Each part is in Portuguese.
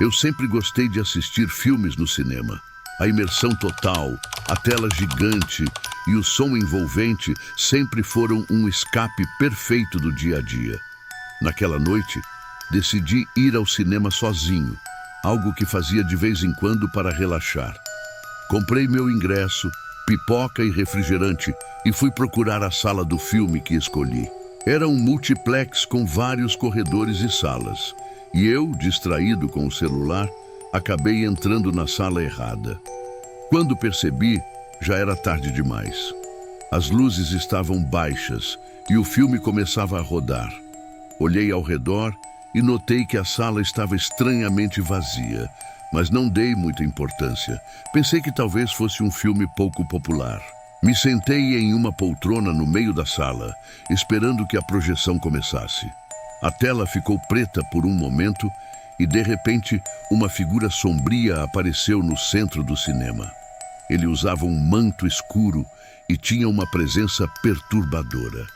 Eu sempre gostei de assistir filmes no cinema. A imersão total, a tela gigante e o som envolvente sempre foram um escape perfeito do dia a dia. Naquela noite, decidi ir ao cinema sozinho, algo que fazia de vez em quando para relaxar. Comprei meu ingresso, pipoca e refrigerante e fui procurar a sala do filme que escolhi. Era um multiplex com vários corredores e salas, e eu, distraído com o celular, acabei entrando na sala errada. Quando percebi, já era tarde demais. As luzes estavam baixas e o filme começava a rodar. Olhei ao redor e notei que a sala estava estranhamente vazia, mas não dei muita importância. Pensei que talvez fosse um filme pouco popular. Me sentei em uma poltrona no meio da sala, esperando que a projeção começasse. A tela ficou preta por um momento e, de repente, uma figura sombria apareceu no centro do cinema. Ele usava um manto escuro e tinha uma presença perturbadora.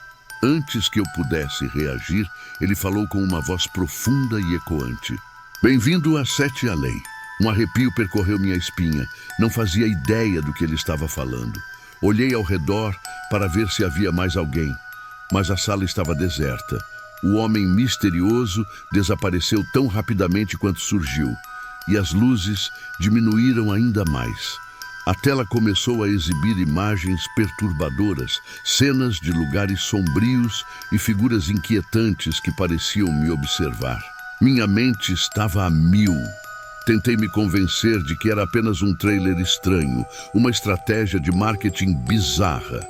Antes que eu pudesse reagir, ele falou com uma voz profunda e ecoante. "Bem-vindo a Sete Além." Um arrepio percorreu minha espinha. Não fazia ideia do que ele estava falando. Olhei ao redor para ver se havia mais alguém, mas a sala estava deserta. O homem misterioso desapareceu tão rapidamente quanto surgiu, e as luzes diminuíram ainda mais. A tela começou a exibir imagens perturbadoras, cenas de lugares sombrios e figuras inquietantes que pareciam me observar. Minha mente estava a mil. Tentei me convencer de que era apenas um trailer estranho, uma estratégia de marketing bizarra.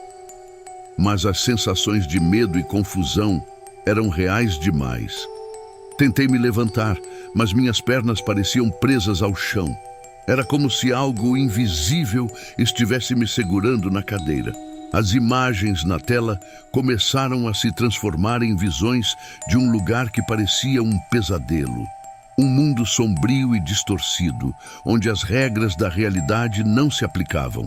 Mas as sensações de medo e confusão eram reais demais. Tentei me levantar, mas minhas pernas pareciam presas ao chão. Era como se algo invisível estivesse me segurando na cadeira. As imagens na tela começaram a se transformar em visões de um lugar que parecia um pesadelo. Um mundo sombrio e distorcido, onde as regras da realidade não se aplicavam.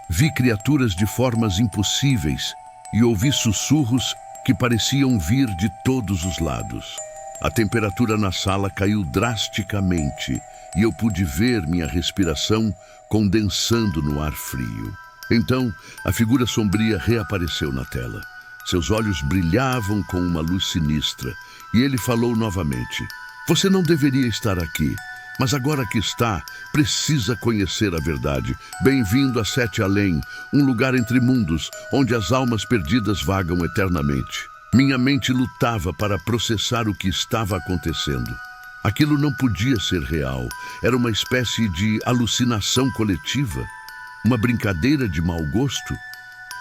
Vi criaturas de formas impossíveis e ouvi sussurros que pareciam vir de todos os lados. A temperatura na sala caiu drasticamente e eu pude ver minha respiração condensando no ar frio. Então, a figura sombria reapareceu na tela. Seus olhos brilhavam com uma luz sinistra e ele falou novamente. "Você não deveria estar aqui, mas agora que está, precisa conhecer a verdade. Bem-vindo a Sete Além, um lugar entre mundos, onde as almas perdidas vagam eternamente." Minha mente lutava para processar o que estava acontecendo. Aquilo não podia ser real. Era uma espécie de alucinação coletiva, uma brincadeira de mau gosto.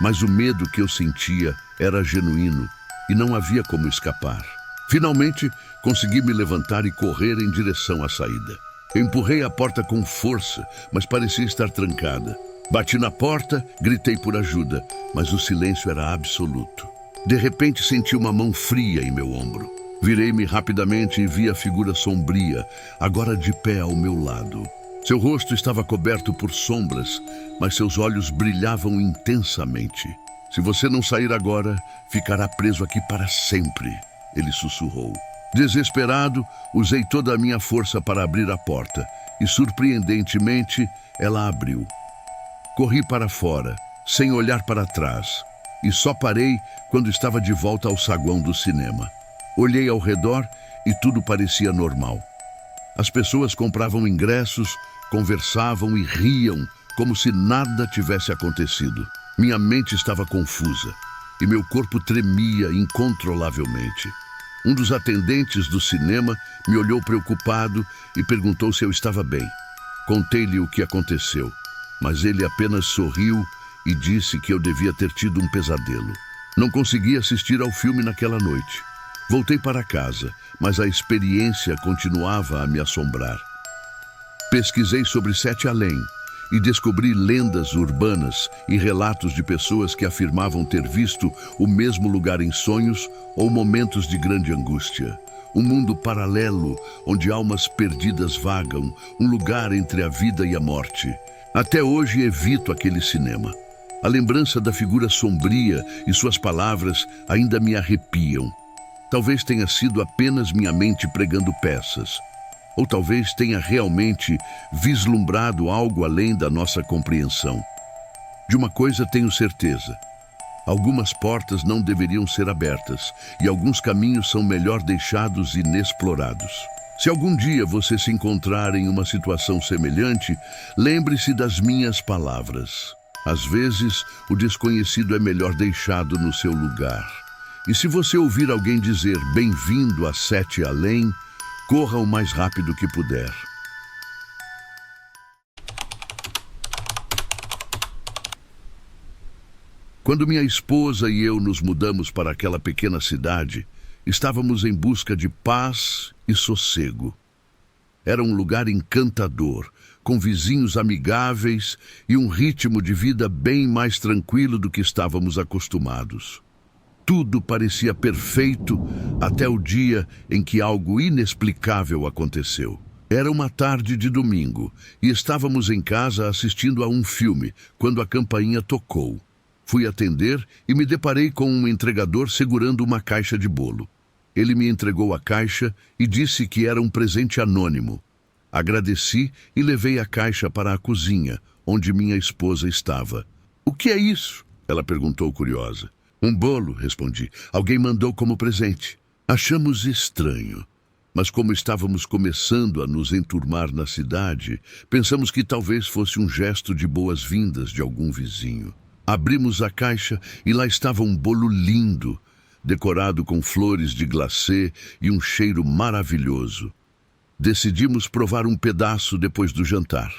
Mas o medo que eu sentia era genuíno e não havia como escapar. Finalmente, consegui me levantar e correr em direção à saída. Empurrei a porta com força, mas parecia estar trancada. Bati na porta, gritei por ajuda, mas o silêncio era absoluto. De repente, senti uma mão fria em meu ombro. Virei-me rapidamente e vi a figura sombria, agora de pé ao meu lado. Seu rosto estava coberto por sombras, mas seus olhos brilhavam intensamente. "Se você não sair agora, ficará preso aqui para sempre", ele sussurrou. Desesperado, usei toda a minha força para abrir a porta e, surpreendentemente, ela abriu. Corri para fora, sem olhar para trás, e só parei quando estava de volta ao saguão do cinema. Olhei ao redor e tudo parecia normal. As pessoas compravam ingressos, conversavam e riam como se nada tivesse acontecido. Minha mente estava confusa e meu corpo tremia incontrolavelmente. Um dos atendentes do cinema me olhou preocupado e perguntou se eu estava bem. Contei-lhe o que aconteceu, mas ele apenas sorriu e disse que eu devia ter tido um pesadelo. Não consegui assistir ao filme naquela noite. Voltei para casa, mas a experiência continuava a me assombrar. Pesquisei sobre Sete Além e descobri lendas urbanas e relatos de pessoas que afirmavam ter visto o mesmo lugar em sonhos ou momentos de grande angústia. Um mundo paralelo onde almas perdidas vagam, um lugar entre a vida e a morte. Até hoje evito aquele cinema. A lembrança da figura sombria e suas palavras ainda me arrepiam. Talvez tenha sido apenas minha mente pregando peças. Ou talvez tenha realmente vislumbrado algo além da nossa compreensão. De uma coisa tenho certeza: algumas portas não deveriam ser abertas e alguns caminhos são melhor deixados inexplorados. Se algum dia você se encontrar em uma situação semelhante, lembre-se das minhas palavras. Às vezes, o desconhecido é melhor deixado no seu lugar. E se você ouvir alguém dizer bem-vindo a Sete Além, corra o mais rápido que puder. Quando minha esposa e eu nos mudamos para aquela pequena cidade, estávamos em busca de paz e sossego. Era um lugar encantador, com vizinhos amigáveis e um ritmo de vida bem mais tranquilo do que estávamos acostumados. Tudo parecia perfeito até o dia em que algo inexplicável aconteceu. Era uma tarde de domingo e estávamos em casa assistindo a um filme quando a campainha tocou. Fui atender e me deparei com um entregador segurando uma caixa de bolo. Ele me entregou a caixa e disse que era um presente anônimo. Agradeci e levei a caixa para a cozinha, onde minha esposa estava. "O que é isso?" ela perguntou curiosa. "Um bolo", respondi. "Alguém mandou como presente." Achamos estranho, mas como estávamos começando a nos enturmar na cidade, pensamos que talvez fosse um gesto de boas-vindas de algum vizinho. Abrimos a caixa e lá estava um bolo lindo, decorado com flores de glacê e um cheiro maravilhoso. Decidimos provar um pedaço depois do jantar.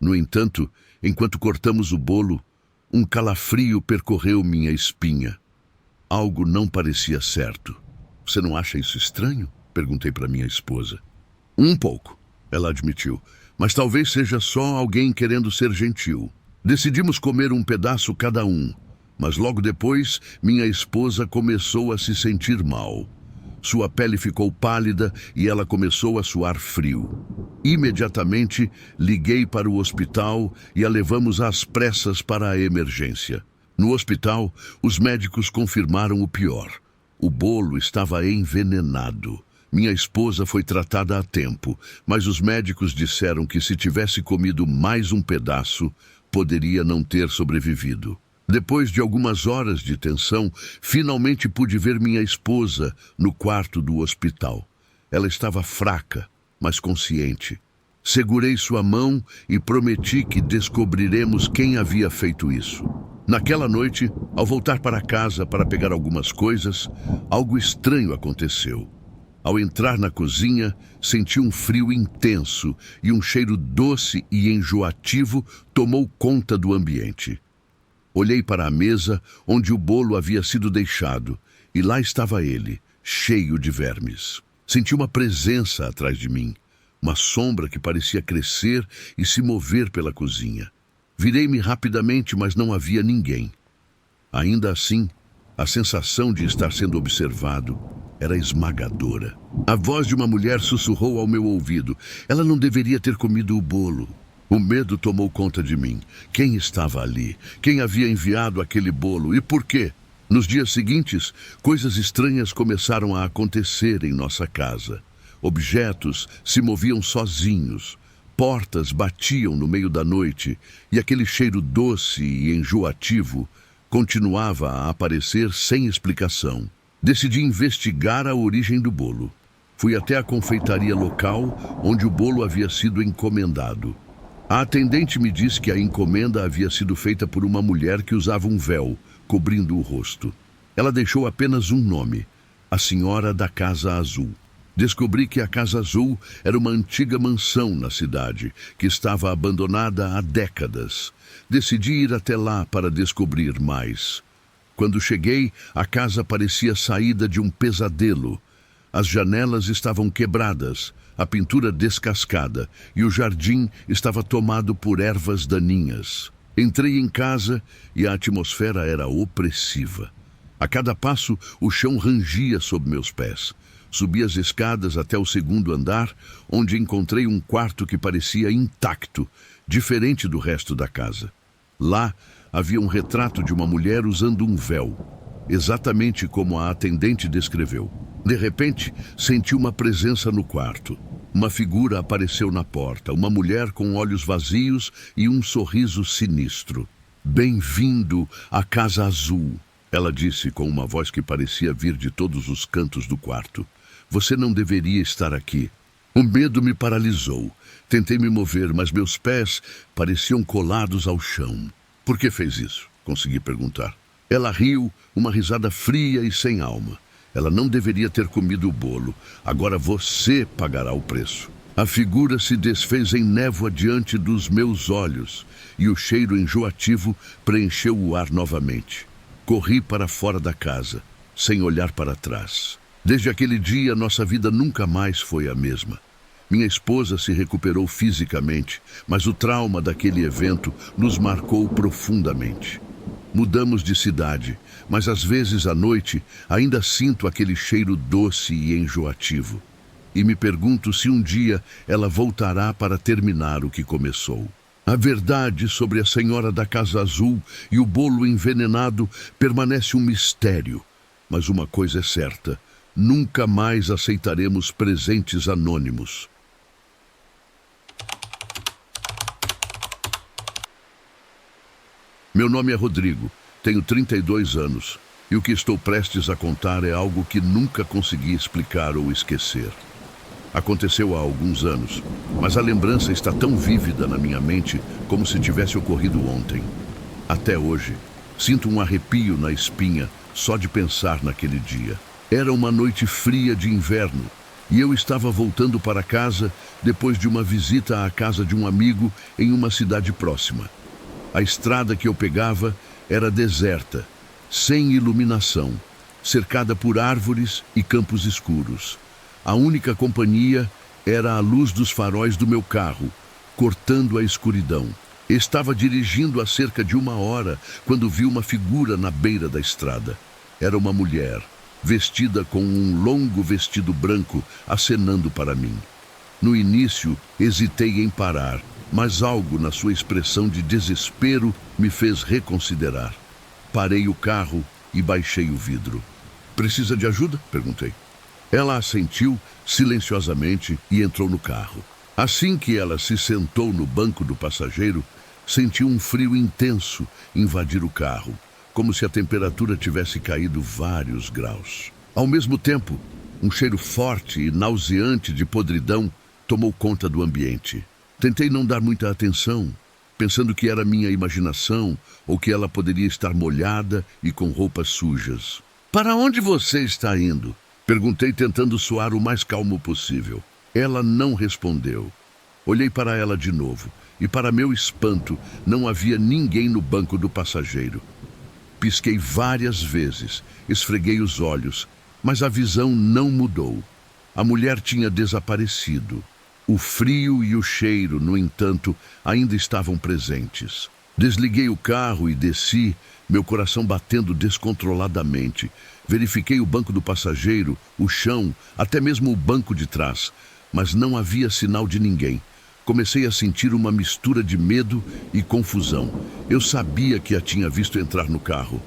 No entanto, enquanto cortamos o bolo, um calafrio percorreu minha espinha. Algo não parecia certo. "Você não acha isso estranho?" perguntei para minha esposa. "Um pouco", ela admitiu, "mas talvez seja só alguém querendo ser gentil." Decidimos comer um pedaço cada um, mas logo depois minha esposa começou a se sentir mal. Sua pele ficou pálida e ela começou a suar frio. Imediatamente liguei para o hospital e a levamos às pressas para a emergência. No hospital, os médicos confirmaram o pior. O bolo estava envenenado. Minha esposa foi tratada a tempo, mas os médicos disseram que se tivesse comido mais um pedaço, poderia não ter sobrevivido. Depois de algumas horas de tensão, finalmente pude ver minha esposa no quarto do hospital. Ela estava fraca, mas consciente. Segurei sua mão e prometi que descobriremos quem havia feito isso. Naquela noite, ao voltar para casa para pegar algumas coisas, algo estranho aconteceu. Ao entrar na cozinha, senti um frio intenso e um cheiro doce e enjoativo tomou conta do ambiente. Olhei para a mesa onde o bolo havia sido deixado e lá estava ele, cheio de vermes. Senti uma presença atrás de mim, uma sombra que parecia crescer e se mover pela cozinha. Virei-me rapidamente, mas não havia ninguém. Ainda assim, a sensação de estar sendo observado era esmagadora. A voz de uma mulher sussurrou ao meu ouvido. Ela não deveria ter comido o bolo. O medo tomou conta de mim. Quem estava ali? Quem havia enviado aquele bolo? E por quê? Nos dias seguintes, coisas estranhas começaram a acontecer em nossa casa. Objetos se moviam sozinhos. Portas batiam no meio da noite e aquele cheiro doce e enjoativo continuava a aparecer sem explicação. Decidi investigar a origem do bolo. Fui até a confeitaria local onde o bolo havia sido encomendado. A atendente me disse que a encomenda havia sido feita por uma mulher que usava um véu, cobrindo o rosto. Ela deixou apenas um nome: a Senhora da Casa Azul. Descobri que a Casa Azul era uma antiga mansão na cidade, que estava abandonada há décadas. Decidi ir até lá para descobrir mais. Quando cheguei, a casa parecia saída de um pesadelo. As janelas estavam quebradas, a pintura descascada e o jardim estava tomado por ervas daninhas. Entrei em casa e a atmosfera era opressiva. A cada passo, o chão rangia sob meus pés. Subi as escadas até o segundo andar, onde encontrei um quarto que parecia intacto, diferente do resto da casa. Lá havia um retrato de uma mulher usando um véu, exatamente como a atendente descreveu. De repente, senti uma presença no quarto. Uma figura apareceu na porta, uma mulher com olhos vazios e um sorriso sinistro. "Bem-vindo à Casa Azul", ela disse com uma voz que parecia vir de todos os cantos do quarto. "Você não deveria estar aqui." O medo me paralisou. Tentei me mover, mas meus pés pareciam colados ao chão. "Por que fez isso?" consegui perguntar. Ela riu, uma risada fria e sem alma. "Ela não deveria ter comido o bolo. Agora você pagará o preço." A figura se desfez em névoa diante dos meus olhos e o cheiro enjoativo preencheu o ar novamente. Corri para fora da casa, sem olhar para trás. Desde aquele dia, nossa vida nunca mais foi a mesma. Minha esposa se recuperou fisicamente, mas o trauma daquele evento nos marcou profundamente. Mudamos de cidade, mas às vezes à noite ainda sinto aquele cheiro doce e enjoativo. E me pergunto se um dia ela voltará para terminar o que começou. A verdade sobre a Senhora da Casa Azul e o bolo envenenado permanece um mistério. Mas uma coisa é certa: nunca mais aceitaremos presentes anônimos. Meu nome é Rodrigo, tenho 32 anos, e o que estou prestes a contar é algo que nunca consegui explicar ou esquecer. Aconteceu há alguns anos, mas a lembrança está tão vívida na minha mente como se tivesse ocorrido ontem. Até hoje, sinto um arrepio na espinha só de pensar naquele dia. Era uma noite fria de inverno e eu estava voltando para casa depois de uma visita à casa de um amigo em uma cidade próxima. A estrada que eu pegava era deserta, sem iluminação, cercada por árvores e campos escuros. A única companhia era a luz dos faróis do meu carro, cortando a escuridão. Estava dirigindo há cerca de 1 hora quando vi uma figura na beira da estrada. Era uma mulher, vestida com um longo vestido branco, acenando para mim. No início, hesitei em parar, mas algo na sua expressão de desespero me fez reconsiderar. Parei o carro e baixei o vidro. "Precisa de ajuda?" perguntei. Ela assentiu silenciosamente e entrou no carro. Assim que ela se sentou no banco do passageiro, senti um frio intenso invadir o carro, como se a temperatura tivesse caído vários graus. Ao mesmo tempo, um cheiro forte e nauseante de podridão tomou conta do ambiente. Tentei não dar muita atenção, pensando que era minha imaginação ou que ela poderia estar molhada e com roupas sujas. "Para onde você está indo?" perguntei, tentando soar o mais calmo possível. Ela não respondeu. Olhei para ela de novo e, para meu espanto, não havia ninguém no banco do passageiro. Pisquei várias vezes, esfreguei os olhos, mas a visão não mudou. A mulher tinha desaparecido. O frio e o cheiro, no entanto, ainda estavam presentes. Desliguei o carro e desci, meu coração batendo descontroladamente. Verifiquei o banco do passageiro, o chão, até mesmo o banco de trás, mas não havia sinal de ninguém. Comecei a sentir uma mistura de medo e confusão. Eu sabia que a tinha visto entrar no carro.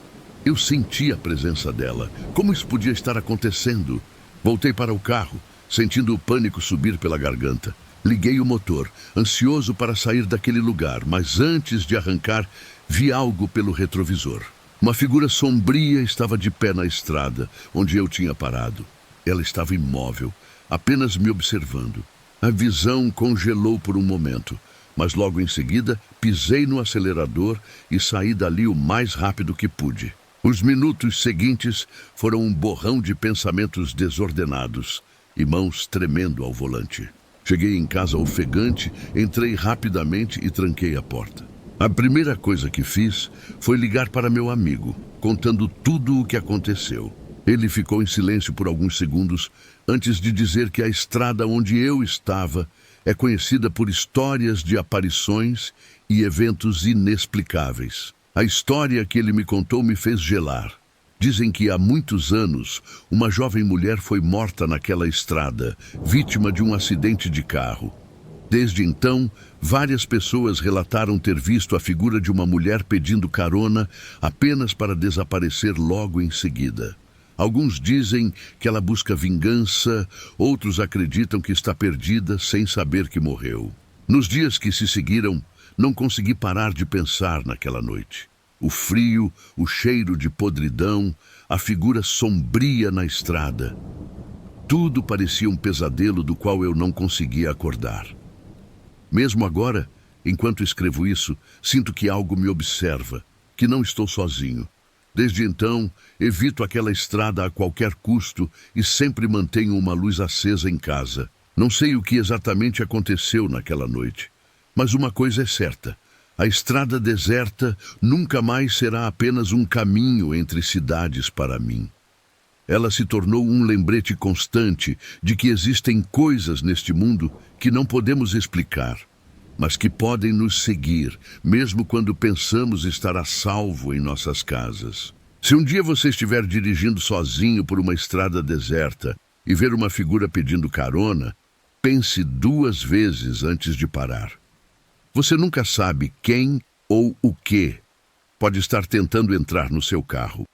Eu sentia a presença dela. Como isso podia estar acontecendo? Voltei para o carro, sentindo o pânico subir pela garganta. Liguei o motor, ansioso para sair daquele lugar, mas antes de arrancar, vi algo pelo retrovisor. Uma figura sombria estava de pé na estrada, onde eu tinha parado. Ela estava imóvel, apenas me observando. A visão congelou por um momento, mas logo em seguida pisei no acelerador e saí dali o mais rápido que pude. Os minutos seguintes foram um borrão de pensamentos desordenados e mãos tremendo ao volante. Cheguei em casa ofegante, entrei rapidamente e tranquei a porta. A primeira coisa que fiz foi ligar para meu amigo, contando tudo o que aconteceu. Ele ficou em silêncio por alguns segundos antes de dizer que a estrada onde eu estava é conhecida por histórias de aparições e eventos inexplicáveis. A história que ele me contou me fez gelar. Dizem que há muitos anos, uma jovem mulher foi morta naquela estrada, vítima de um acidente de carro. Desde então, várias pessoas relataram ter visto a figura de uma mulher pedindo carona apenas para desaparecer logo em seguida. Alguns dizem que ela busca vingança, outros acreditam que está perdida sem saber que morreu. Nos dias que se seguiram, não consegui parar de pensar naquela noite. O frio, o cheiro de podridão, a figura sombria na estrada. Tudo parecia um pesadelo do qual eu não conseguia acordar. Mesmo agora, enquanto escrevo isso, sinto que algo me observa, que não estou sozinho. Desde então, evito aquela estrada a qualquer custo e sempre mantenho uma luz acesa em casa. Não sei o que exatamente aconteceu naquela noite, mas uma coisa é certa: a estrada deserta nunca mais será apenas um caminho entre cidades para mim. Ela se tornou um lembrete constante de que existem coisas neste mundo que não podemos explicar, mas que podem nos seguir, mesmo quando pensamos estar a salvo em nossas casas. Se um dia você estiver dirigindo sozinho por uma estrada deserta e ver uma figura pedindo carona, pense 2 vezes antes de parar. Você nunca sabe quem ou o que pode estar tentando entrar no seu carro.